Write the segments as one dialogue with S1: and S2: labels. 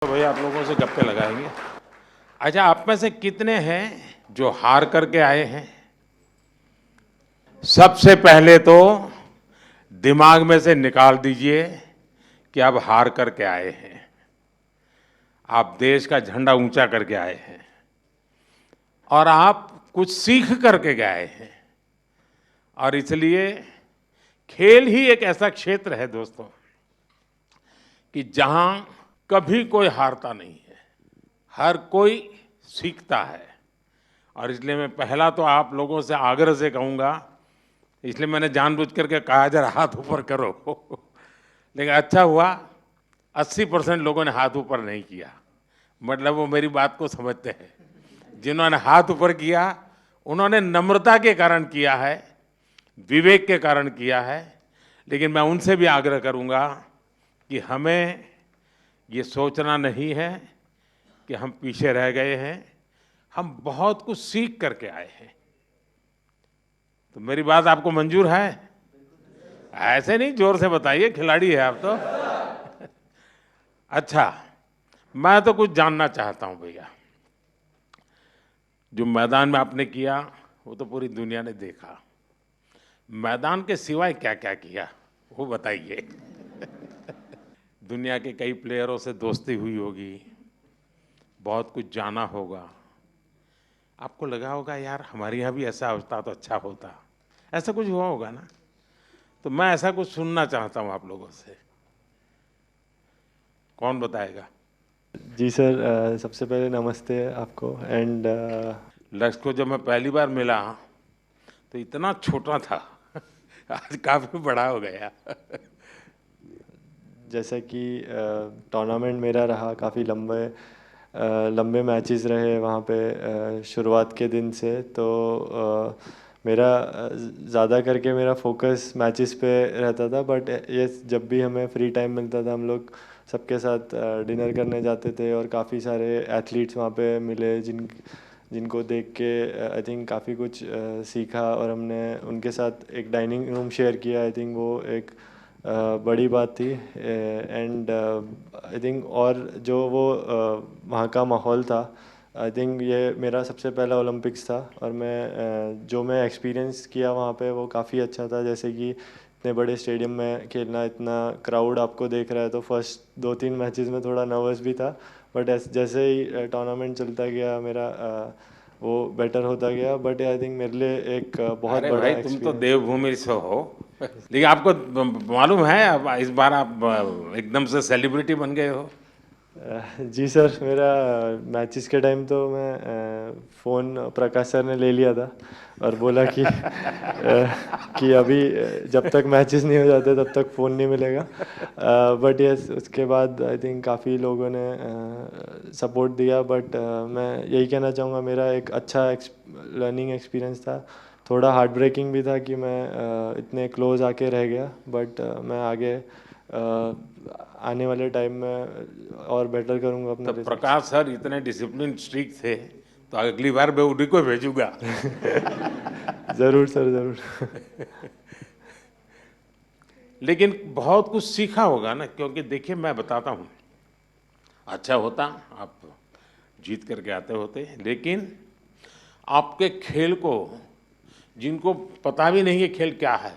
S1: भैया आप लोगों से गप्पे लगाएंगे। अच्छा, आप में से कितने हैं जो हार करके आए हैं? सबसे पहले तो दिमाग में से निकाल दीजिए कि आप हार करके आए हैं। आप देश का झंडा ऊंचा करके आए हैं और आप कुछ सीख करके गए हैं। और इसलिए खेल ही एक ऐसा क्षेत्र है दोस्तों कि जहां कभी कोई हारता नहीं है, हर कोई सीखता है। और इसलिए मैं पहला तो आप लोगों से आग्रह से कहूंगा, इसलिए मैंने जानबूझ करके कहा जरा हाथ ऊपर करो लेकिन अच्छा हुआ 80% लोगों ने हाथ ऊपर नहीं किया, मतलब वो मेरी बात को समझते हैं। जिन्होंने हाथ ऊपर किया उन्होंने नम्रता के कारण किया है, विवेक के कारण किया है। लेकिन मैं उनसे भी आग्रह करूंगा कि हमें ये सोचना नहीं है कि हम पीछे रह गए हैं, हम बहुत कुछ सीख करके आए हैं। तो मेरी बात आपको मंजूर है? ऐसे नहीं, जोर से बताइए, खिलाड़ी है आप तो अच्छा, मैं तो कुछ जानना चाहता हूं भैया। जो मैदान में आपने किया वो तो पूरी दुनिया ने देखा, मैदान के सिवाय क्या क्या किया वो बताइए दुनिया के कई प्लेयरों से दोस्ती हुई होगी, बहुत कुछ जाना होगा, आपको लगा होगा यार हमारे यहाँ भी ऐसा होता तो अच्छा होता, ऐसा कुछ हुआ होगा ना? तो मैं ऐसा कुछ सुनना चाहता हूँ आप लोगों से। कौन बताएगा?
S2: जी सर, सबसे पहले नमस्ते आपको। एंड
S1: लक्ष्य को जब मैं पहली बार मिला तो इतना छोटा था आज काफी बड़ा हो गया
S2: जैसा कि टूर्नामेंट मेरा रहा, काफ़ी लंबे मैचेस रहे वहाँ पे शुरुआत के दिन से। तो मेरा ज़्यादा करके मेरा फोकस मैचेस पे रहता था। बट ये जब भी हमें फ्री टाइम मिलता था हम लोग सबके साथ डिनर करने जाते थे, और काफ़ी सारे एथलीट्स वहाँ पे मिले जिनको देख के आई थिंक काफ़ी कुछ सीखा, और हमने उनके साथ एक डाइनिंग रूम शेयर किया। आई थिंक वो एक बड़ी बात थी। एंड आई थिंक और जो वो वहाँ का माहौल था, आई थिंक ये मेरा सबसे पहला ओलंपिक्स था, और जो मैं एक्सपीरियंस किया वहाँ पे वो काफ़ी अच्छा था। जैसे कि इतने बड़े स्टेडियम में खेलना, इतना क्राउड आपको देख रहा है, तो फर्स्ट 2-3 मैचेस में थोड़ा नर्वस भी था। बट जैसे ही टूर्नामेंट चलता गया मेरा वो बेटर होता गया। बट आई थिंक मेरे लिए एक बहुत
S1: अरे
S2: बड़ा
S1: भाई तुम तो
S2: एक्सपीरियंस।
S1: देवभूमि से हो लेकिन आपको मालूम है अब इस बार आप एकदम से सेलिब्रिटी बन गए हो।
S2: जी सर, मेरा मैचेस के टाइम तो मैं फ़ोन प्रकाश सर ने ले लिया था और बोला कि अभी जब तक मैचेस नहीं हो जाते तब तक फ़ोन नहीं मिलेगा। बट यस, उसके बाद आई थिंक काफ़ी लोगों ने सपोर्ट दिया। बट मैं यही कहना चाहूँगा, मेरा एक अच्छा लर्निंग एक्सपीरियंस था। थोड़ा हार्ट ब्रेकिंग भी था कि मैं इतने क्लोज आके रह गया। बट मैं आगे आने वाले टाइम में और बेटर करूँगा अपने
S1: तो
S2: रिजल्ट्स।
S1: प्रकाश सर इतने डिसिप्लिन स्ट्रिक्ट थे तो अगली बार मैं उन्हीं को भेजूंगा
S2: ज़रूर सर, ज़रूर।
S1: लेकिन बहुत कुछ सीखा होगा ना, क्योंकि देखिए मैं बताता हूँ, अच्छा होता आप जीत करके आते होते, लेकिन आपके खेल को जिनको पता भी नहीं है खेल क्या है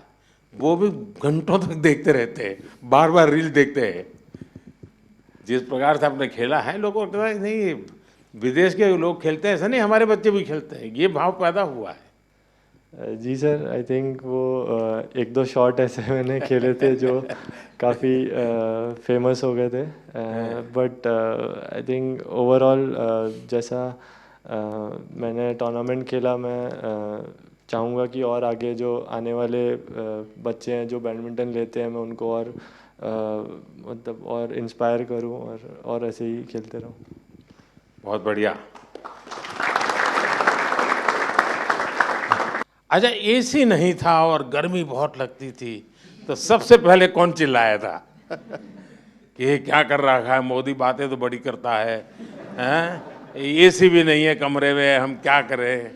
S1: वो भी घंटों तक देखते रहते हैं, बार बार रील देखते हैं। जिस प्रकार से आपने खेला है लोगों को लगता है नहीं विदेश के लोग खेलते हैं, ऐसा नहीं हमारे बच्चे भी खेलते हैं, ये भाव पैदा हुआ है
S2: जी सर, आई थिंक वो एक दो शॉट ऐसे मैंने खेले थे जो काफ़ी फेमस हो गए थे। बट आई थिंक ओवरऑल जैसा मैंने टूर्नामेंट खेला, मैं चाहूँगा कि और आगे जो आने वाले बच्चे हैं जो बैडमिंटन लेते हैं, मैं उनको और मतलब और इंस्पायर करूँ, और ऐसे ही खेलते रहूँ।
S1: बहुत बढ़िया। अच्छा, एसी नहीं था और गर्मी बहुत लगती थी तो सबसे पहले कौन चिल्लाया था कि ये क्या कर रहा है मोदी, बातें तो बड़ी करता है, हैं एसी भी नहीं है कमरे में, हम क्या करें?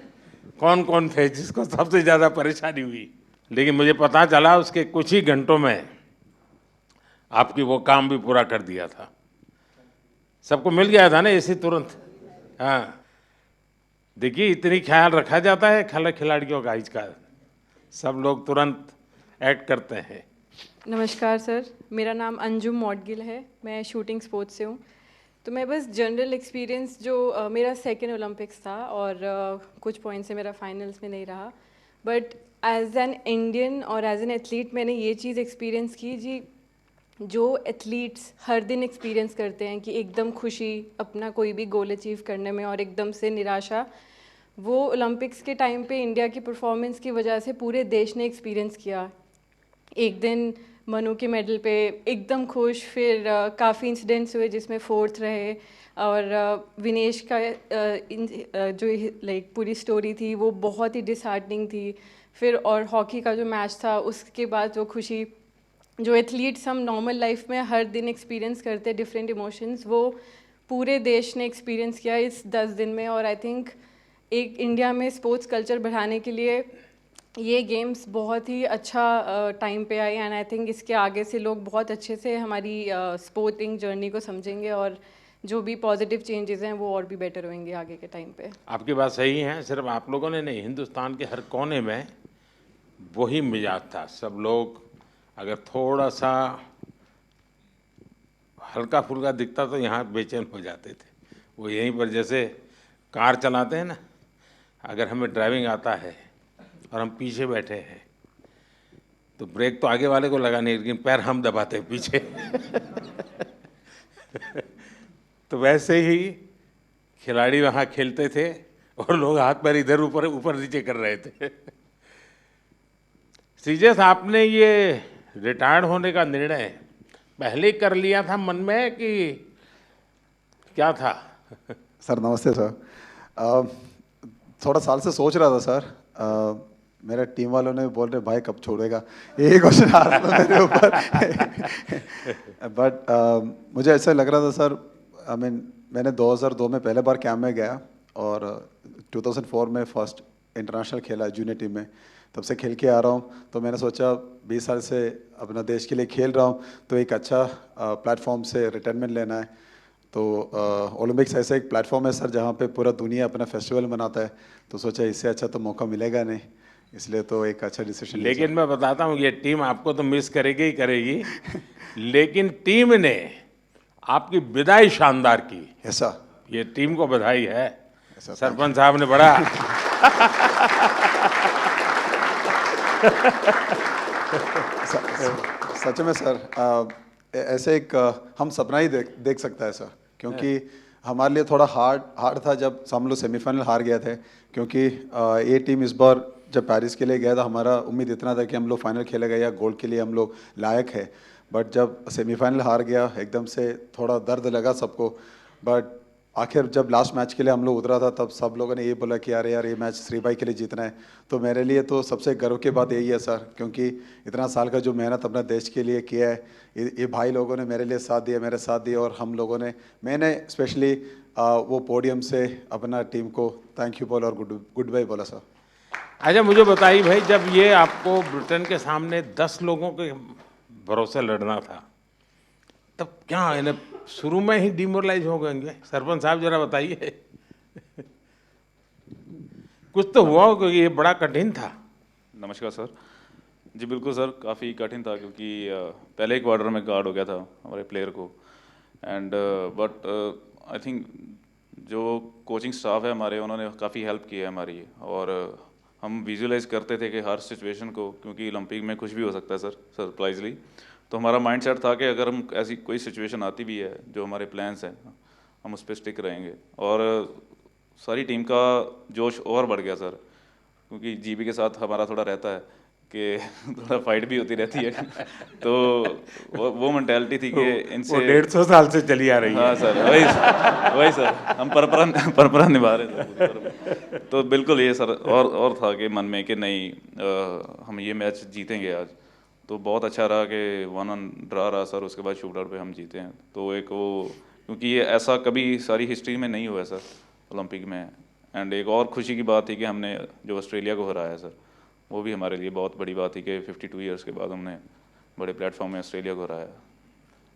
S1: कौन कौन थे जिसको सबसे ज्यादा परेशानी हुई? लेकिन मुझे पता चला उसके कुछ ही घंटों में आपकी वो काम भी पूरा कर दिया था। सबको मिल गया था ना एसी तुरंत। हाँ, देखिए इतनी ख्याल रखा जाता है खिलाड़ियों का इसका, सब लोग तुरंत एक्ट करते हैं।
S3: नमस्कार सर, मेरा नाम अंजुम मौडगिल है, मैं शूटिंग स्पोर्ट्स से हूँ। तो मैं बस जनरल एक्सपीरियंस जो मेरा सेकेंड ओलंपिक्स था और कुछ पॉइंट से मेरा फाइनल्स में नहीं रहा, बट एज एन इंडियन और एज एन एथलीट मैंने ये चीज़ एक्सपीरियंस की जी, जो एथलीट्स हर दिन एक्सपीरियंस करते हैं कि एकदम खुशी अपना कोई भी गोल अचीव करने में और एकदम से निराशा, वो ओलंपिक्स के टाइम पे इंडिया की परफॉर्मेंस की वजह से पूरे देश ने एक्सपीरियंस किया। एक दिन मनु के मेडल पे एकदम खुश, फिर काफ़ी इंसिडेंट्स हुए जिसमें फोर्थ रहे, और विनेश का जो लाइक पूरी स्टोरी थी वो बहुत ही डिसहार्टनिंग थी। फिर और हॉकी का जो मैच था उसके बाद वो खुशी, जो एथलीट्स हम नॉर्मल लाइफ में हर दिन एक्सपीरियंस करते डिफरेंट इमोशंस, वो पूरे देश ने एक्सपीरियंस किया इस 10 दिन में। और आई थिंक एक इंडिया में स्पोर्ट्स कल्चर बढ़ाने के लिए ये गेम्स बहुत ही अच्छा टाइम पे आई, एंड आई थिंक इसके आगे से लोग बहुत अच्छे से हमारी स्पोर्टिंग जर्नी को समझेंगे और जो भी पॉजिटिव चेंजेस हैं वो और भी बेटर होंगे आगे के टाइम पे।
S1: आपकी बात सही है, सिर्फ आप लोगों ने नहीं, हिंदुस्तान के हर कोने में वही मिजाज था। सब लोग अगर थोड़ा सा हल्का फुल्का दिखता तो यहाँ बेचैन हो जाते थे। वो यहीं पर जैसे कार चलाते हैं ना, अगर हमें ड्राइविंग आता है और हम पीछे बैठे हैं तो ब्रेक तो आगे वाले को लगा नहीं, लेकिन पैर हम दबाते हैं पीछे। तो वैसे ही खिलाड़ी वहाँ खेलते थे और लोग हाथ पैर इधर ऊपर ऊपर नीचे कर रहे थे। श्रीजेश, आपने ये रिटायर्ड होने का निर्णय पहले कर लिया था मन में कि क्या था?
S4: सर नमस्ते सर। थोड़ा साल से सोच रहा था सर। मेरे टीम वालों ने बोल रहे भाई कब छोड़ेगा, यही क्वेश्चन आ रहा था मेरे ऊपर। बट मुझे ऐसा लग रहा था सर, मैंने 2002 में पहले बार कैंप में गया और 2004 में फर्स्ट इंटरनेशनल खेला जूनियर टीम में, तब से खेल के आ रहा हूँ। तो मैंने सोचा 20 साल से अपना देश के लिए खेल रहा हूँ तो एक अच्छा प्लेटफॉर्म से रिटायरमेंट लेना है। तो ओलंपिक्स ऐसा एक प्लेटफॉर्म है सर जहाँ पे पूरा दुनिया अपना फेस्टिवल मनाता है, तो सोचा इससे अच्छा तो मौका मिलेगा नहीं, इसलिए तो एक अच्छा डिसीजन।
S1: लेकिन मैं बताता हूँ, ये टीम आपको तो मिस करेगी ही करेगी, लेकिन टीम ने आपकी विदाई शानदार की।
S4: ऐसा
S1: ये टीम को बधाई है,
S4: सरपंच
S1: साहब ने बड़ा
S4: सच में सर, ऐसे एक हम सपना ही देख सकता है सर, क्योंकि हमारे लिए थोड़ा हार्ड था जब हम लोग सेमीफाइनल हार गए थे, क्योंकि ये टीम इस बार जब पेरिस के लिए गया था हमारा उम्मीद इतना था कि हम लोग फाइनल खेलेगा या गोल्ड के लिए हम लोग लायक है। बट जब सेमीफाइनल हार गया एकदम से थोड़ा दर्द लगा सबको। बट आखिर जब लास्ट मैच के लिए हम लोग उतरा था तब सब लोगों ने ये बोला कि यार ये मैच श्री भाई के लिए जीतना है। तो मेरे लिए तो सबसे गर्व की बात यही है सर, क्योंकि इतना साल का जो मेहनत अपना देश के लिए किया है, ये भाई लोगों ने मेरे लिए साथ दिया, मेरे साथ दिया, और हम लोगों ने, मैंने स्पेशली वो पोडियम से अपना टीम को थैंक यू बोला और गुड बाय बोला सर।
S1: अच्छा मुझे बताइए भाई, जब ये आपको ब्रिटेन के सामने 10 लोगों के भरोसे लड़ना था, तब क्या इन्हें शुरू में ही डिमोरलाइज हो गए? सरपंच साहब जरा बताइए। कुछ तो हुआ होगा, ये बड़ा कठिन था।
S5: नमस्कार सर। जी बिल्कुल सर, काफ़ी कठिन था क्योंकि पहले ही क्वार्टर में गार्ड हो गया था हमारे प्लेयर को, एंड बट आई थिंक जो कोचिंग स्टाफ है हमारे, उन्होंने काफ़ी हेल्प की है हमारी, और हम विजुअलाइज करते थे कि हर सिचुएशन को, क्योंकि ओलंपिक में कुछ भी हो सकता है सर सरप्राइजली। तो हमारा माइंडसेट था कि अगर हम ऐसी कोई सिचुएशन आती भी है, जो हमारे प्लान्स हैं हम उस पर स्टिक रहेंगे, और सारी टीम का जोश और बढ़ गया सर, क्योंकि जीबी के साथ हमारा थोड़ा रहता है कि थोड़ा फाइट भी होती रहती है। तो वो मेंटालिटी थी कि इनसे
S1: 150 साल से चली आ रही है।
S5: हाँ सर, वही सर, हम परपरा निभा रहे थे। तो बिल्कुल ये सर, और था कि मन में कि नहीं हम ये मैच जीतेंगे आज। तो बहुत अच्छा रहा कि 1-1 ड्रा रहा सर, उसके बाद शूट आउट पे हम जीते हैं। तो एक वो, क्योंकि ये ऐसा कभी सारी हिस्ट्री में नहीं हुआ है सर ओलंपिक में। एंड एक और खुशी की बात थी कि हमने जो ऑस्ट्रेलिया को हराया सर, वो भी हमारे लिए बहुत बड़ी बात थी कि 52 ईयर्स के बाद हमने बड़े प्लेटफॉर्म में ऑस्ट्रेलिया को हराया।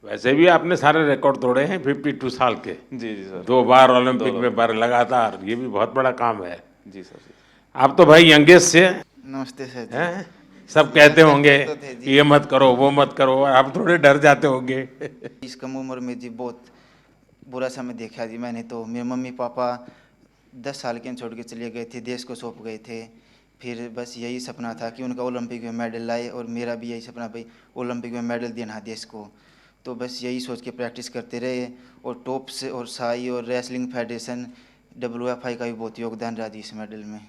S1: वैसे भी आपने सारे रिकॉर्ड तोड़े हैं 52 साल के,
S5: जी जी सर।
S1: 2 बार ओलंपिक में बार लगातार, ये भी बहुत बड़ा काम है।
S5: जी सर जी।
S1: आप तो भाई यंगेस्ट से
S6: नमस्ते सर जी।
S1: हैं, सब
S6: जी,
S1: कहते
S6: हाँ,
S1: होंगे
S6: कहते तो थे जी।
S1: कि ये मत करो वो मत करो, आप थोड़े डर जाते होंगे।
S6: इस कम उम्र में जी बहुत बुरा समय देखा जी मैंने। तो मेरे मम्मी पापा 10 साल के में छोड़ के चले गए थे, देश को सौंप गए थे। फिर बस यही सपना था कि उनका ओलंपिक में मेडल लाए, और मेरा भी यही सपना भाई ओलंपिक में मेडल देना है देश को। तो बस यही सोच के प्रैक्टिस करते रहे, और टॉप्स और साई और रेसलिंग फेडरेशन WFI का भी बहुत योगदान रहा जी इस मेडल में।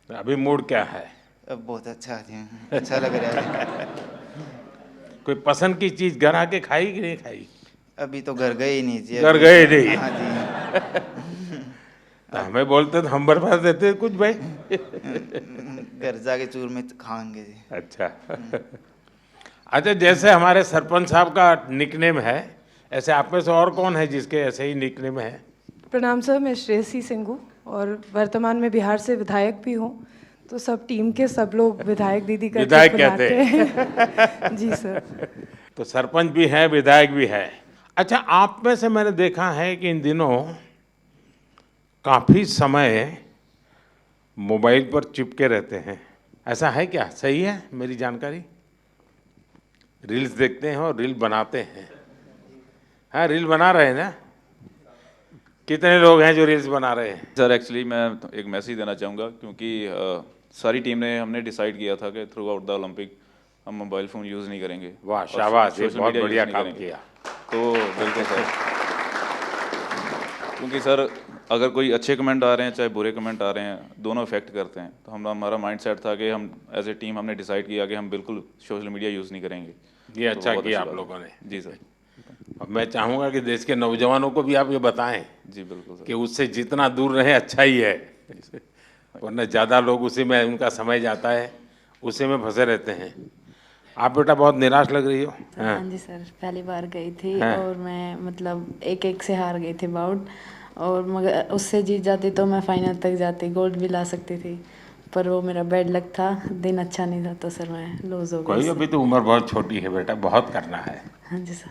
S1: अभी मूड क्या है?
S6: अब बहुत अच्छा जी, अच्छा लग रहा है।
S1: कोई पसंद की चीज घर आके खाई कि नहीं खाई?
S6: अभी तो घर गए ही नहीं जी।
S1: घर
S6: अभी-
S1: गए नहीं?
S6: हाँ जी।
S1: तो हमें बोलते तो हम बर्बाद देते कुछ भाई।
S6: घर जाके चूर में खाएंगे जी।
S1: अच्छा। अच्छा, जैसे हमारे सरपंच साहब का निकनेम है, ऐसे आप में से और कौन है जिसके ऐसे ही निकनेम है?
S7: प्रणाम सर, मैं श्रेयसी सिंह हूँ और वर्तमान में बिहार से विधायक भी हूँ। तो सब टीम के सब लोग विधायक दीदी करके
S1: विधायक
S7: बुलाते
S1: कहते
S7: हैं। जी सर।
S1: तो सरपंच भी है, विधायक भी है। अच्छा, आप में से मैंने देखा है कि इन दिनों काफी समय मोबाइल पर चिपके रहते हैं, ऐसा है क्या? सही है मेरी जानकारी? रील्स देखते हैं और रील बनाते हैं। हाँ, रील बना रहे हैं ना? कितने लोग हैं जो रील्स बना रहे हैं?
S5: सर एक्चुअली मैं एक मैसेज देना चाहूँगा, क्योंकि सारी टीम ने हमने डिसाइड किया था कि थ्रू आउट द ओलंपिक हम मोबाइल फ़ोन यूज़ नहीं करेंगे।
S1: वाह,
S5: और
S1: शाबाश, ये
S5: सोशल
S1: बहुत
S5: मीडिया
S1: बढ़िया
S5: यूज़ नहीं
S1: काम
S5: करेंगे।
S1: किया।
S5: तो बिल्कुल सर, क्योंकि सर अगर कोई अच्छे कमेंट आ रहे हैं चाहे बुरे कमेंट आ रहे हैं, दोनों इफेक्ट करते हैं। तो हमारा माइंड सेट था कि हम एज ए टीम हमने डिसाइड किया कि हम बिल्कुल सोशल मीडिया यूज़ नहीं करेंगे।
S1: ये
S5: तो
S1: अच्छा
S5: बहुत
S1: किया
S5: अच्छी
S1: आप
S5: बात
S1: लोगों
S5: है।
S1: ने।
S5: जी सर।
S1: अब मैं चाहूंगा कि देश के नौजवानों को भी आप ये बताएं
S5: जी बिल्कुल
S1: कि
S5: सर।
S1: उससे जितना दूर रहे अच्छा ही है, वरना ज़्यादा लोग उसी में उनका समय जाता है, उसी में फंसे रहते हैं। आप बेटा बहुत निराश लग रही हो।
S8: हाँ जी सर, पहली बार गई थी
S1: हाँ।
S8: और मैं मतलब एक से हार गई थी बाउट, और मगर उससे जीत जाती तो मैं फाइनल तक जाती, गोल्ड भी ला सकती थी। पर वो मेरा बैड लक था, दिन अच्छा नहीं था तो सर मैं लूज हो गई
S1: कोई,
S8: इससे।
S1: अभी तो उम्र बहुत छोटी है बेटा, बहुत करना है।
S8: हाँ जी सर।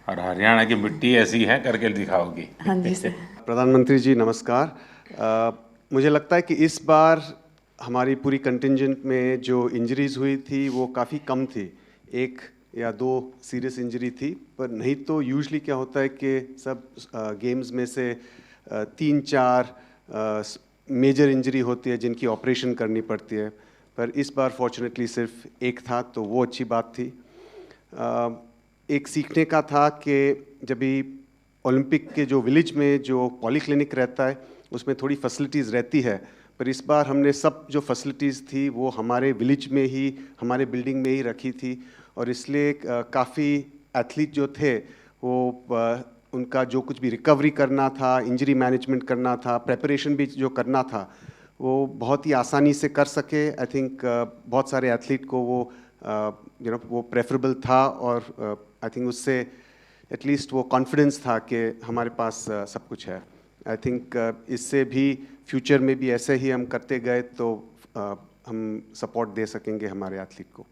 S1: और हरियाणा की मिट्टी ऐसी है, करके दिखाओगी।
S8: हाँ जी सर।
S9: प्रधानमंत्री जी नमस्कार। मुझे लगता है कि इस बार हमारी पूरी कंटिंजेंट में जो इंजरीज हुई थी वो काफ़ी कम थी, 1 या 2 सीरियस इंजरी थी। पर नहीं तो यूजुअली क्या होता है कि सब गेम्स में से 3-4 मेजर इंजरी होती है जिनकी ऑपरेशन करनी पड़ती है। पर इस बार फॉर्चुनेटली सिर्फ 1 था, तो वो अच्छी बात थी। एक सीखने का था कि जब भी ओलंपिक के जो विलेज में जो पॉलीक्लिनिक रहता है उसमें थोड़ी फैसिलिटीज़ रहती है, पर इस बार हमने सब जो फैसिलिटीज़ थी वो हमारे विलेज में ही, हमारे बिल्डिंग में ही रखी थी। और इसलिए काफ़ी एथलीट जो थे वो उनका जो कुछ भी रिकवरी करना था, इंजरी मैनेजमेंट करना था, प्रेपरेशन भी जो करना था, वो बहुत ही आसानी से कर सके। आई थिंक बहुत सारे एथलीट को वो वो प्रेफरेबल था, और आई थिंक उससे एटलीस्ट वो कॉन्फिडेंस था कि हमारे पास सब कुछ है। आई थिंक इससे भी फ्यूचर में भी ऐसे ही हम करते गए तो हम सपोर्ट दे सकेंगे हमारे एथलीट को।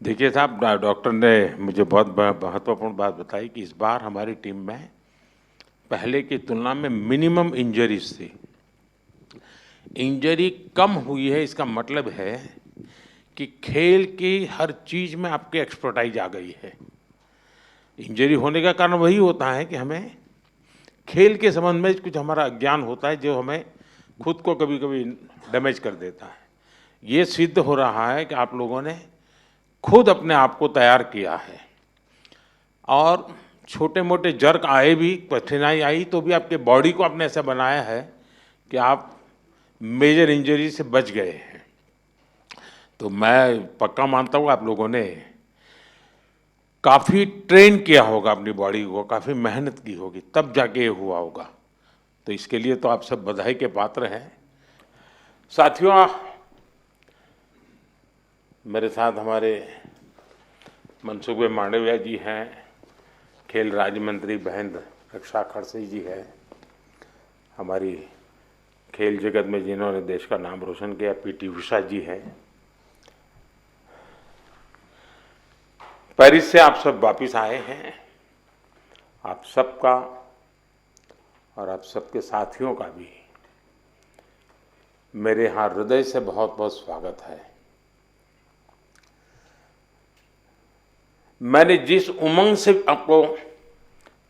S1: देखिए साहब, डॉक्टर ने मुझे बहुत महत्वपूर्ण बात बताई कि इस बार हमारी टीम में पहले की तुलना में मिनिमम इंजरीज थी। इंजरी कम हुई है, इसका मतलब है कि खेल की हर चीज़ में आपकी एक्सपर्टाइज आ गई है। इंजरी होने का कारण वही होता है कि हमें खेल के संबंध में कुछ हमारा अज्ञान होता है जो हमें खुद को कभी कभी डैमेज कर देता है। ये सिद्ध हो रहा है कि आप लोगों ने खुद अपने आप को तैयार किया है, और छोटे मोटे जर्क आए भी, कठिनाई आई तो भी आपके बॉडी को आपने ऐसा बनाया है कि आप मेजर इंजरी से बच गए हैं। तो मैं पक्का मानता हूँ आप लोगों ने काफ़ी ट्रेन किया होगा अपनी बॉडी को, काफ़ी मेहनत की होगी, तब जाके ये हुआ होगा। तो इसके लिए तो आप सब बधाई के पात्र हैं। साथियों, मेरे साथ हमारे मनसुख भाई मांडविया जी हैं, खेल राज्य मंत्री बहन रक्षा खड़से जी है, हमारी खेल जगत में जिन्होंने देश का नाम रोशन किया PT उषा जी हैं। पेरिस से आप सब वापिस आए हैं। आप सबका और आप सबके साथियों का भी मेरे यहाँ हृदय से बहुत बहुत स्वागत है। मैंने जिस उमंग से आपको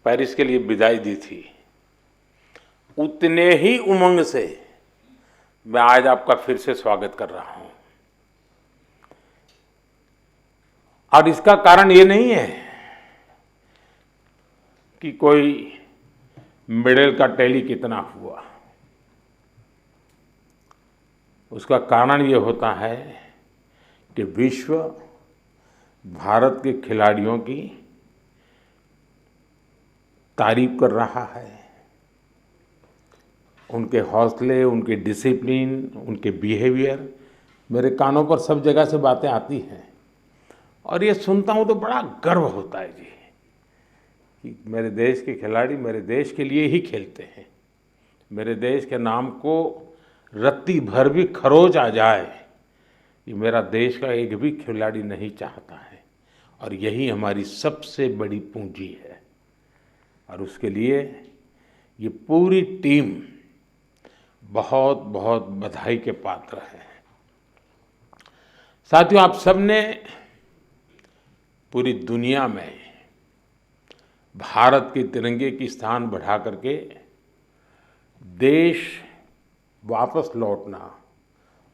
S1: पेरिस के लिए विदाई दी थी, उतने ही उमंग से मैं आज आपका फिर से स्वागत कर रहा हूं। और इसका कारण ये नहीं है कि कोई मेडल का टैली कितना हुआ। उसका कारण ये होता है कि विश्व भारत के खिलाड़ियों की तारीफ कर रहा है। उनके हौसले, उनके डिसिप्लिन, उनके बिहेवियर, मेरे कानों पर सब जगह से बातें आती हैं और ये सुनता हूँ तो बड़ा गर्व होता है जी कि मेरे देश के खिलाड़ी मेरे देश के लिए ही खेलते हैं। मेरे देश के नाम को रत्ती भर भी खरोच आ जाए, ये मेरा देश का एक भी खिलाड़ी नहीं चाहता है और यही हमारी सबसे बड़ी पूंजी है। और उसके लिए ये पूरी टीम बहुत बहुत बधाई के पात्र है। साथियों, आप सबने पूरी दुनिया में भारत के तिरंगे की स्थान बढ़ा करके देश वापस लौटना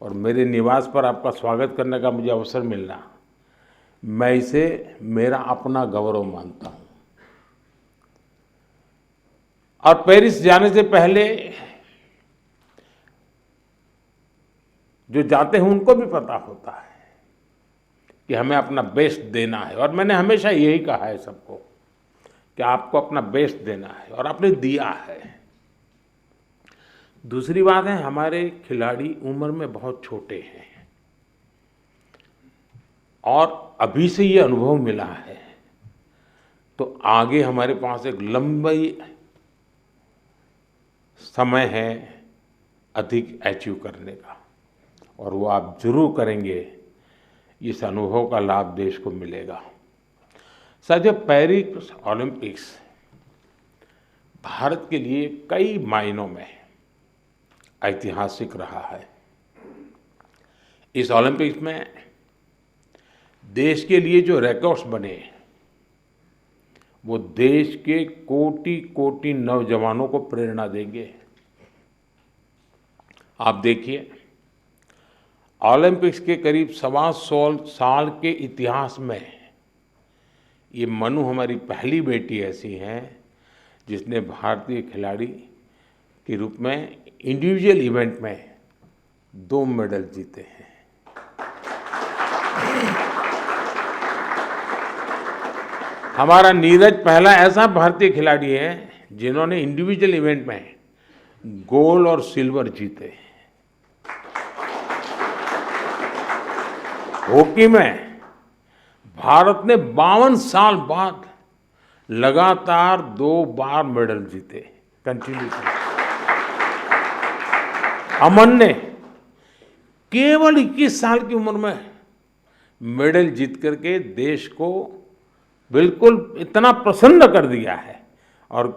S1: और मेरे निवास पर आपका स्वागत करने का मुझे अवसर मिलना, मैं इसे मेरा अपना गौरव मानता हूँ। और पेरिस जाने से पहले जो जाते हैं उनको भी पता होता है कि हमें अपना बेस्ट देना है और मैंने हमेशा यही कहा है सबको कि आपको अपना बेस्ट देना है और आपने दिया है। दूसरी बात है, हमारे खिलाड़ी उम्र में बहुत छोटे हैं और अभी से ये अनुभव मिला है, तो आगे हमारे पास एक लंबी समय है अधिक अचीव करने का और वो आप जरूर करेंगे। इस अनुभव का लाभ देश को मिलेगा। साथियों, पेरिस ओलंपिक्स भारत के लिए कई मायनों में ऐतिहासिक रहा है। इस ओलंपिक्स में देश के लिए जो रिकॉर्ड्स बने वो देश के कोटि कोटि नौजवानों को प्रेरणा देंगे। आप देखिए, ओलंपिक्स के करीब 125 साल के इतिहास में ये मनु हमारी पहली बेटी ऐसी हैं जिसने भारतीय खिलाड़ी के रूप में इंडिविजुअल इवेंट में 2 मेडल जीते हैं। हमारा नीरज पहला ऐसा भारतीय खिलाड़ी है जिन्होंने इंडिविजुअल इवेंट में गोल्ड और सिल्वर जीते। हॉकी में भारत ने 52 साल बाद लगातार 2 बार मेडल जीते कंटिन्यूसली। अमन ने केवल 21 साल की उम्र में मेडल जीत करके देश को बिल्कुल इतना प्रसन्न कर दिया है और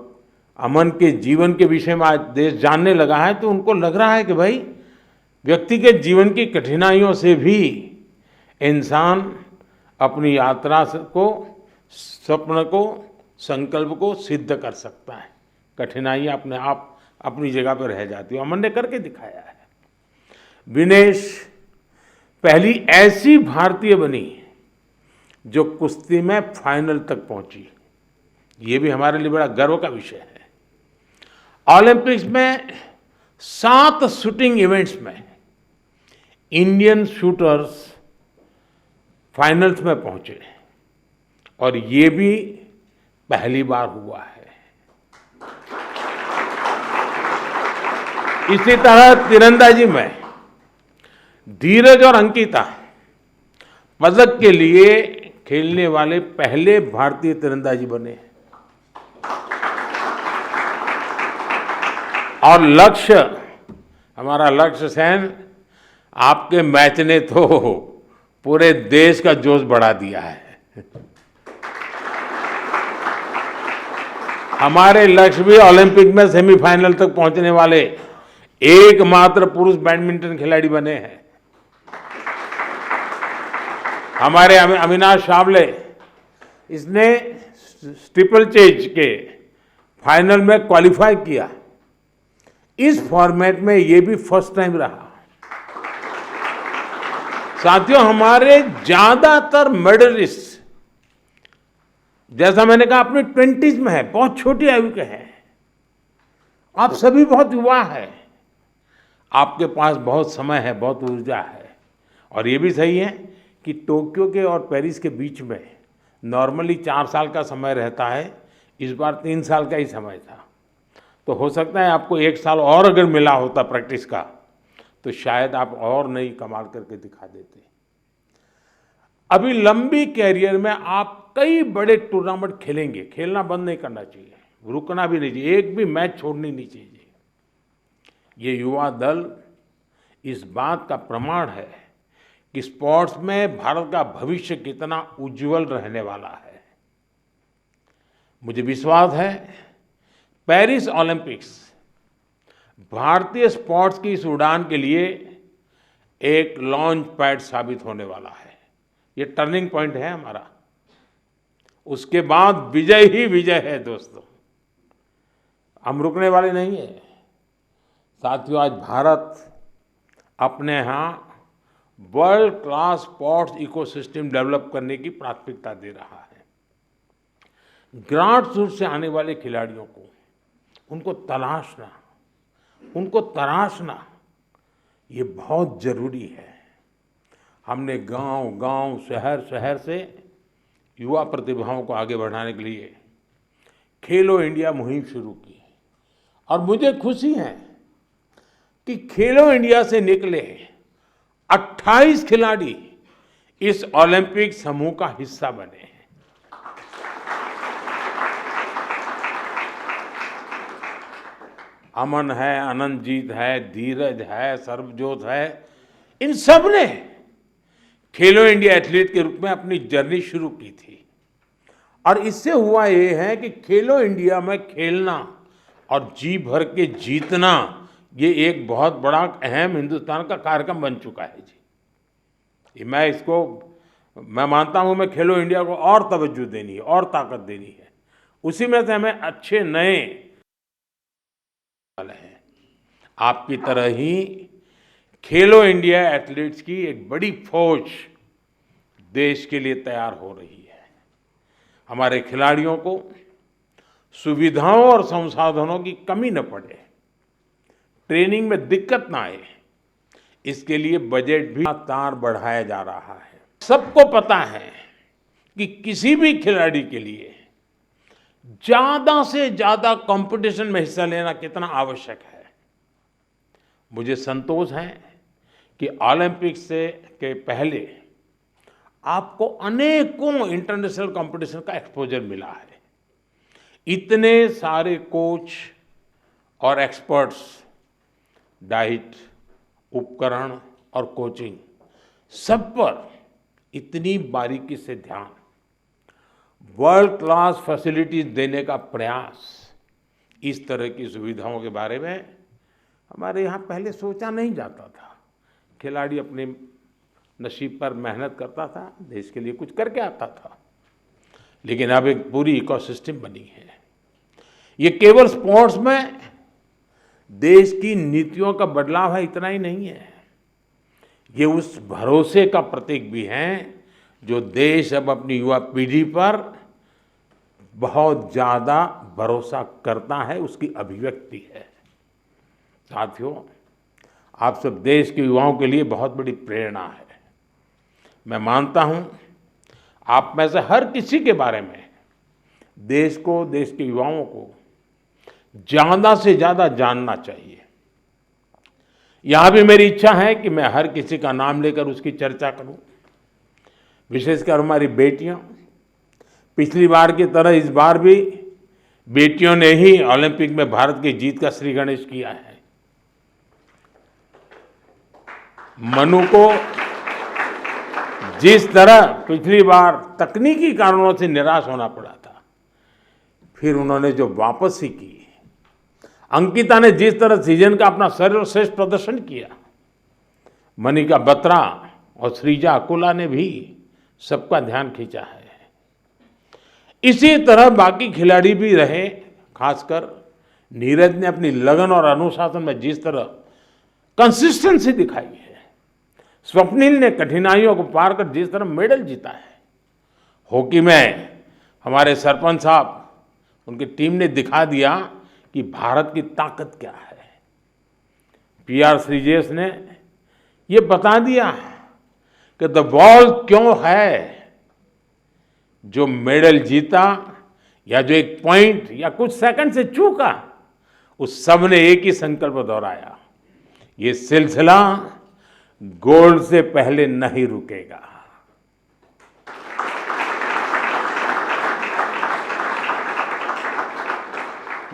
S1: अमन के जीवन के विषय में आज देश जानने लगा है, तो उनको लग रहा है कि भाई व्यक्ति के जीवन की कठिनाइयों से भी इंसान अपनी यात्रा को, स्वप्न को, संकल्प को सिद्ध कर सकता है। कठिनाइयाँ अपने आप अपनी जगह पर रह जाती है। अमन ने करके दिखाया है। विनेश पहली ऐसी भारतीय बनी जो कुश्ती में फाइनल तक पहुंची। ये भी हमारे लिए बड़ा गर्व का विषय है। ओलंपिक्स में 7 शूटिंग इवेंट्स में इंडियन शूटर्स फाइनल्स में पहुंचे और ये भी पहली बार हुआ है। इसी तरह तीरंदाजी में धीरज और अंकिता पदक के लिए खेलने वाले पहले भारतीय तीरंदाजी बने और लक्ष्य, हमारा लक्ष्य सेन, आपके मैच ने तो पूरे देश का जोश बढ़ा दिया है। हमारे लक्ष्य भी ओलंपिक में सेमीफाइनल तक पहुंचने वाले एकमात्र पुरुष बैडमिंटन खिलाड़ी बने हैं। हमारे अविनाश सावले, इसने ट्रिपल चेज के फाइनल में क्वालिफाई किया। इस फॉर्मेट में ये भी फर्स्ट टाइम रहा। साथियों, हमारे ज्यादातर मेडलिस्ट, जैसा मैंने कहा, अपने 20s में है, बहुत छोटी आयु के हैं। आप सभी बहुत युवा हैं, आपके पास बहुत समय है, बहुत ऊर्जा है। और ये भी सही है कि टोक्यो के और पेरिस के बीच में नॉर्मली 4 साल का समय रहता है, इस बार 3 साल का ही समय था। तो हो सकता है आपको 1 साल और अगर मिला होता प्रैक्टिस का, तो शायद आप और नई कमाल करके दिखा देते। अभी लंबी कैरियर में आप कई बड़े टूर्नामेंट खेलेंगे, खेलना बंद नहीं करना चाहिए, रुकना भी नहीं चाहिए, एक भी मैच छोड़नी नहीं चाहिए। ये युवा दल इस बात का प्रमाण है कि स्पोर्ट्स में भारत का भविष्य कितना उज्जवल रहने वाला है। मुझे विश्वास है पेरिस ओलंपिक्स भारतीय स्पोर्ट्स की इस उड़ान के लिए एक लॉन्च पैड साबित होने वाला है। ये टर्निंग पॉइंट है हमारा। उसके बाद विजय ही विजय है दोस्तों, हम रुकने वाले नहीं हैं। साथियों, आज भारत अपने यहाँ world class sports ecosystem develop करने की प्राथमिकता दे रहा है। ग्रासरूट से आने वाले खिलाड़ियों को उनको तराशना ये बहुत जरूरी है। हमने गांव-गांव, शहर-शहर से युवा प्रतिभाओं को आगे बढ़ाने के लिए खेलो इंडिया मुहिम शुरू की और मुझे खुशी है कि खेलो इंडिया से निकले 28 खिलाड़ी इस ओलंपिक समूह का हिस्सा बने हैं। अमन है, अनंतजीत है, धीरज है, सर्वजोत है, इन सब ने खेलो इंडिया एथलीट के रूप में अपनी जर्नी शुरू की थी। और इससे हुआ ये है कि खेलो इंडिया में खेलना और जी भर के जीतना, ये एक बहुत बड़ा अहम हिंदुस्तान का कार्यक्रम बन चुका है जी। मैं मानता हूँ मैं खेलो इंडिया को और तवज्जो देनी है और ताकत देनी है। उसी में से हमें अच्छे नए हैं। आपकी तरह ही खेलो इंडिया एथलीट्स की एक बड़ी फौज देश के लिए तैयार हो रही है। हमारे खिलाड़ियों को सुविधाओं और संसाधनों की कमी न पड़े, ट्रेनिंग में दिक्कत ना आए, इसके लिए बजट भी लगातार बढ़ाया जा रहा है। सबको पता है कि किसी भी खिलाड़ी के लिए ज्यादा से ज्यादा कंपटीशन में हिस्सा लेना कितना आवश्यक है। मुझे संतोष है कि ओलंपिक्स के पहले आपको अनेकों इंटरनेशनल कंपटीशन का एक्सपोजर मिला है। इतने सारे कोच और एक्सपर्ट्स, डाइट, उपकरण और कोचिंग, सब पर इतनी बारीकी से ध्यान, वर्ल्ड क्लास फैसिलिटीज देने का प्रयास, इस तरह की सुविधाओं के बारे में हमारे यहाँ पहले सोचा नहीं जाता था। खिलाड़ी अपने नसीब पर मेहनत करता था, देश के लिए कुछ करके आता था। लेकिन अब एक पूरी इकोसिस्टम बनी है। ये केवल स्पोर्ट्स में देश की नीतियों का बदलाव है, इतना ही नहीं है। ये उस भरोसे का प्रतीक भी है जो देश अब अपनी युवा पीढ़ी पर बहुत ज़्यादा भरोसा करता है, उसकी अभिव्यक्ति है। साथियों, आप सब देश के युवाओं के लिए बहुत बड़ी प्रेरणा है। मैं मानता हूं आप में से हर किसी के बारे में देश को, देश के युवाओं को ज़्यादा से ज़्यादा जानना चाहिए। यहाँ भी मेरी इच्छा है कि मैं हर किसी का नाम लेकर उसकी चर्चा करूं, विशेषकर हमारी बेटियां। पिछली बार की तरह इस बार भी बेटियों ने ही ओलंपिक में भारत की जीत का श्री गणेश किया है। मनु को जिस तरह पिछली बार तकनीकी कारणों से निराश होना पड़ा था, फिर उन्होंने जो वापसी की, अंकिता ने जिस तरह सीजन का अपना सर्वश्रेष्ठ प्रदर्शन किया, मनिका बत्रा और श्रीजा अकोला ने भी सबका ध्यान खींचा है। इसी तरह बाकी खिलाड़ी भी रहे, खासकर नीरज ने अपनी लगन और अनुशासन में जिस तरह कंसिस्टेंसी दिखाई है, स्वप्निल ने कठिनाइयों को पार कर जिस तरह मेडल जीता है, हॉकी में हमारे सरपंच साहब, उनकी टीम ने दिखा दिया कि भारत की ताकत क्या है। पीआर श्रीजेश ने ये बता दिया कि द बॉल क्यों है। जो मेडल जीता या जो एक पॉइंट या कुछ सेकंड से चूका, उस सब ने एक ही संकल्प दोहराया, ये सिलसिला गोल्ड से पहले नहीं रुकेगा।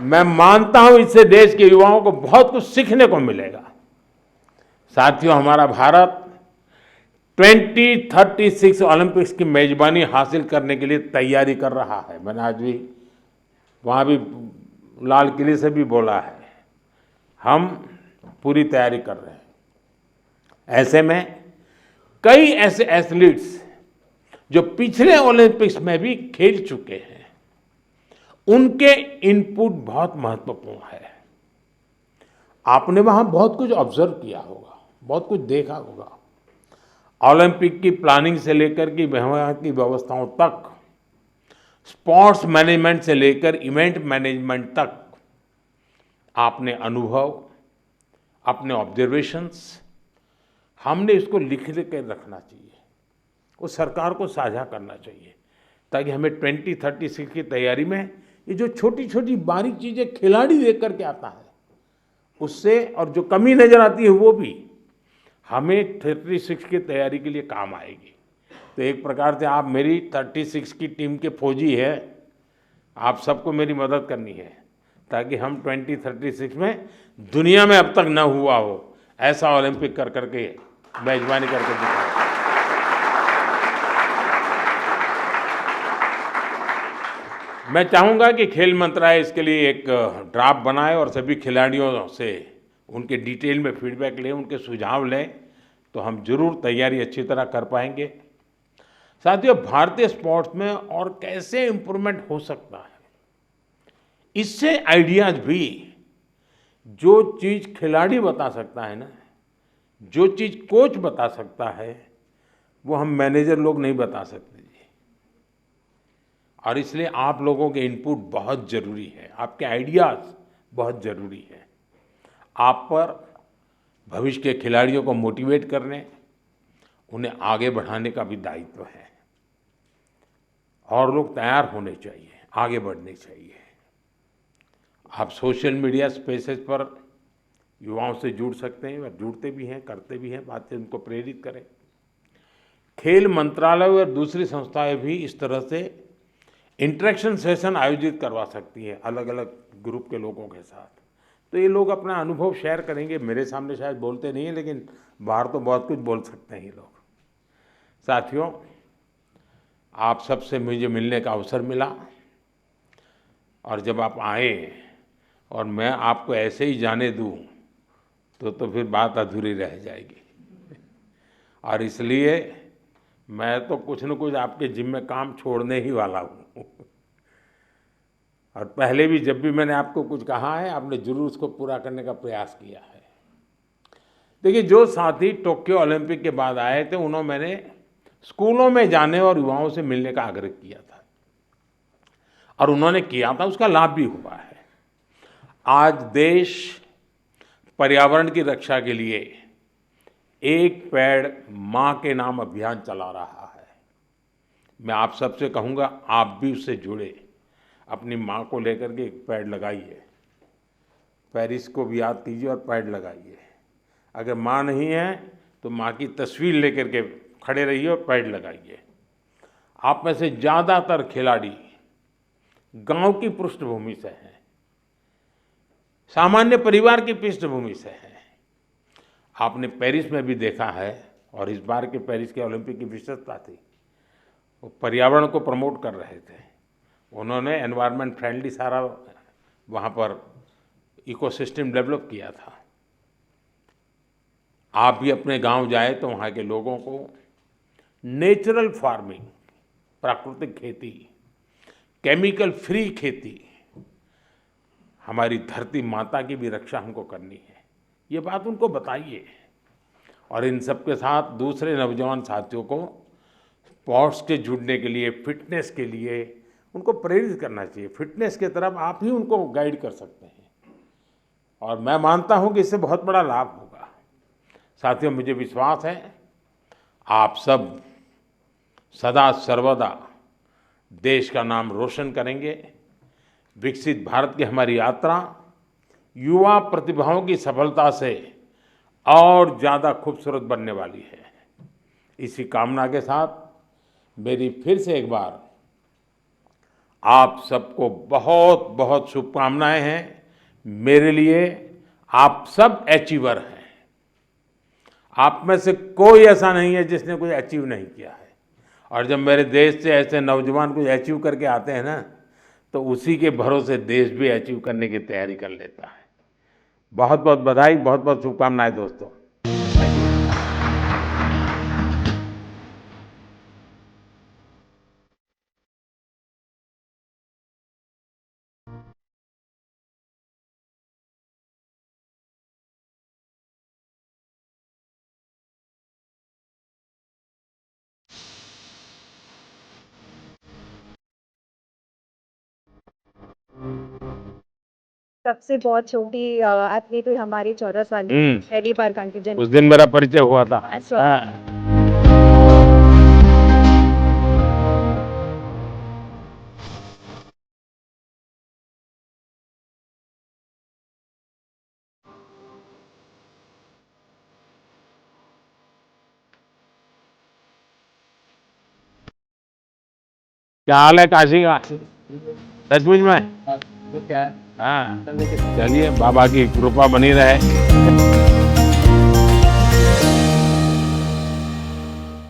S1: मैं मानता हूं इससे देश के युवाओं को बहुत कुछ सीखने को मिलेगा। साथियों, हमारा भारत 2036 ओलंपिक्स की मेजबानी हासिल करने के लिए तैयारी कर रहा है। मैंने आज भी वहाँ भी लाल किले से भी बोला है, हम पूरी तैयारी कर रहे हैं। ऐसे में कई ऐसे एथलीट्स जो पिछले ओलंपिक्स में भी खेल चुके हैं, उनके इनपुट बहुत महत्वपूर्ण है। आपने वहाँ बहुत कुछ ऑब्जर्व किया होगा, बहुत कुछ देखा होगा। ओलंपिक की प्लानिंग से लेकर के वहाँ की व्यवस्थाओं तक, स्पोर्ट्स मैनेजमेंट से लेकर इवेंट मैनेजमेंट तक, आपने अनुभव, अपने ऑब्जर्वेशंस, हमने इसको लिख के रखना चाहिए, वो सरकार को साझा करना चाहिए, ताकि हमें 2036 की तैयारी में ये जो छोटी छोटी बारीक चीज़ें खिलाड़ी देख करके आता है, उससे और जो कमी नज़र आती है वो भी हमें 36 की तैयारी के लिए काम आएगी। तो एक प्रकार से आप मेरी 36 की टीम के फौजी है, आप सबको मेरी मदद करनी है, ताकि हम 2036 में दुनिया में अब तक न हुआ हो ऐसा ओलंपिक कर करके मेजबानी करके दिखाएं। मैं चाहूँगा कि खेल मंत्रालय इसके लिए एक ड्राफ्ट बनाए और सभी खिलाड़ियों से उनके डिटेल में फीडबैक लें, उनके सुझाव लें, तो हम जरूर तैयारी अच्छी तरह कर पाएंगे। साथियों, भारतीय स्पोर्ट्स में और कैसे इम्प्रूवमेंट हो सकता है, इससे आइडियाज भी, जो चीज़ खिलाड़ी बता सकता है ना, जो चीज़ कोच बता सकता है, वो हम मैनेजर लोग नहीं बता सकते जी। और इसलिए आप लोगों के इनपुट बहुत ज़रूरी है, आपके आइडियाज़ बहुत ज़रूरी है। आप पर भविष्य के खिलाड़ियों को मोटिवेट करने, उन्हें आगे बढ़ाने का भी दायित्व है, और लोग तैयार होने चाहिए, आगे बढ़ने चाहिए। आप सोशल मीडिया स्पेसेस पर युवाओं से जुड़ सकते हैं और जुड़ते भी हैं, करते भी हैं, बातें उनको प्रेरित करें। खेल मंत्रालय और दूसरी संस्थाएं भी इस तरह से इंटरेक्शन सेशन आयोजित करवा सकती है अलग अलग ग्रुप के लोगों के साथ। तो ये लोग अपना अनुभव शेयर करेंगे, मेरे सामने शायद बोलते नहीं हैं, लेकिन बाहर तो बहुत कुछ बोल सकते हैं ये लोग। साथियों, आप सबसे मुझे मिलने का अवसर मिला, और जब आप आए और मैं आपको ऐसे ही जाने दूं तो फिर बात अधूरी रह जाएगी। और इसलिए मैं तो कुछ न कुछ आपके जिम्मे काम छोड़ने ही वाला हूँ। और पहले भी जब भी मैंने आपको कुछ कहा है, आपने जरूर उसको पूरा करने का प्रयास किया है। देखिए, जो साथी टोक्यो ओलंपिक के बाद आए थे, उन्होंने मैंने स्कूलों में जाने और युवाओं से मिलने का आग्रह किया था, और उन्होंने किया था, उसका लाभ भी हुआ है। आज देश पर्यावरण की रक्षा के लिए एक पेड़ माँ के नाम अभियान चला रहा है। मैं आप सबसे कहूँगा, आप भी उससे जुड़े, अपनी माँ को लेकर के एक पेड़ लगाइए, पेरिस को भी याद कीजिए और पेड़ लगाइए। अगर माँ नहीं है तो माँ की तस्वीर लेकर के खड़े रहिए और पेड़ लगाइए। आप में से ज़्यादातर खिलाड़ी गांव की पृष्ठभूमि से हैं, सामान्य परिवार की पृष्ठभूमि से हैं। आपने पेरिस में भी देखा है, और इस बार के पेरिस के ओलंपिक की विशेषता थी, वो पर्यावरण को प्रमोट कर रहे थे। उन्होंने एनवायरनमेंट फ्रेंडली सारा वहाँ पर इकोसिस्टम डेवलप किया था। आप भी अपने गांव जाए तो वहाँ के लोगों को नेचुरल फार्मिंग, प्राकृतिक खेती, केमिकल फ्री खेती, हमारी धरती माता की भी रक्षा हमको करनी है, ये बात उनको बताइए। और इन सब के साथ दूसरे नौजवान साथियों को स्पोर्ट्स के जुड़ने के लिए, फिटनेस के लिए उनको प्रेरित करना चाहिए। फिटनेस की तरफ आप ही उनको गाइड कर सकते हैं और मैं मानता हूं कि इससे बहुत बड़ा लाभ होगा। साथियों, मुझे विश्वास है आप सब सदा सर्वदा देश का नाम रोशन करेंगे। विकसित भारत की हमारी यात्रा युवा प्रतिभाओं की सफलता से और ज़्यादा खूबसूरत बनने वाली है। इसी कामना के साथ मेरी फिर से एक बार आप सबको बहुत बहुत शुभकामनाएं हैं। मेरे लिए आप सब अचीवर हैं। आप में से कोई ऐसा नहीं है जिसने कुछ अचीव नहीं किया है। और जब मेरे देश से ऐसे नौजवान कुछ अचीव करके आते हैं ना, तो उसी के भरोसे देश भी अचीव करने की तैयारी कर लेता है। बहुत बहुत बधाई, बहुत बहुत शुभकामनाएं दोस्तों।
S10: सबसे बहुत छोटी एथलीट हुई हमारी 14 साल की, पहली बार कंटिजेंट।
S1: उस दिन मेरा परिचय हुआ था।
S10: अच्छा।
S1: हाँ। क्या हाल है काशी का? सचमुच में? हाँ, चलिए, बाबा की कृपा बनी रहे।